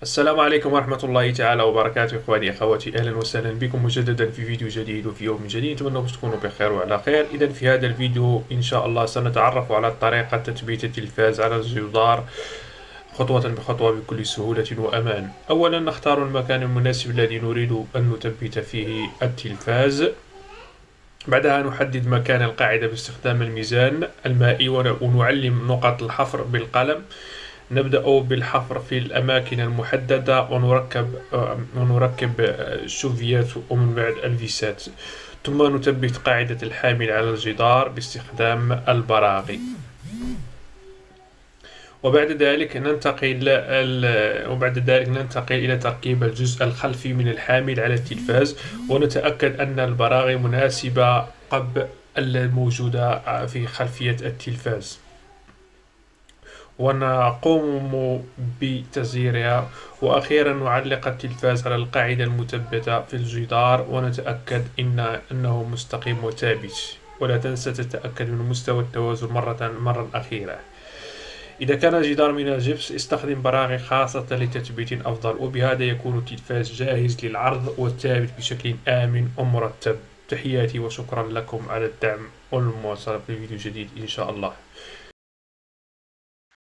السلام عليكم ورحمة الله تعالى وبركاته، إخواني أخواتي، أهلا وسهلا بكم مجددا في فيديو جديد وفي يوم جديد. أتمنى تكونوا بخير وعلى خير. إذا في هذا الفيديو إن شاء الله سنتعرف على طريقة تثبيت التلفاز على الجدار خطوة بخطوة بكل سهولة وأمان. أولا نختار المكان المناسب الذي نريد أن نثبت فيه التلفاز. بعدها نحدد مكان القاعدة باستخدام الميزان المائي ونعلم نقط الحفر بالقلم. نبدأ بالحفر في الأماكن المحددة ونركب الشوفيات ومن بعد الفيسات، ثم نثبت قاعدة الحامل على الجدار باستخدام البراغي. وبعد ذلك ننتقل إلى تركيب الجزء الخلفي من الحامل على التلفاز، ونتأكد أن البراغي مناسبة قبل الموجودة في خلفية التلفاز، ونقوم بتزييرها. وأخيرا نعلق التلفاز على القاعدة المثبتة في الجدار ونتأكد أنه مستقيم وثابت، ولا تنسى تتأكد من مستوى التوازن مرة أخيرة. إذا كان الجدار من الجبس استخدم براغي خاصة لتثبيت أفضل، وبهذا يكون التلفاز جاهز للعرض والثابت بشكل آمن ومرتب. تحياتي وشكرا لكم على الدعم والمواصلة في فيديو جديد إن شاء الله.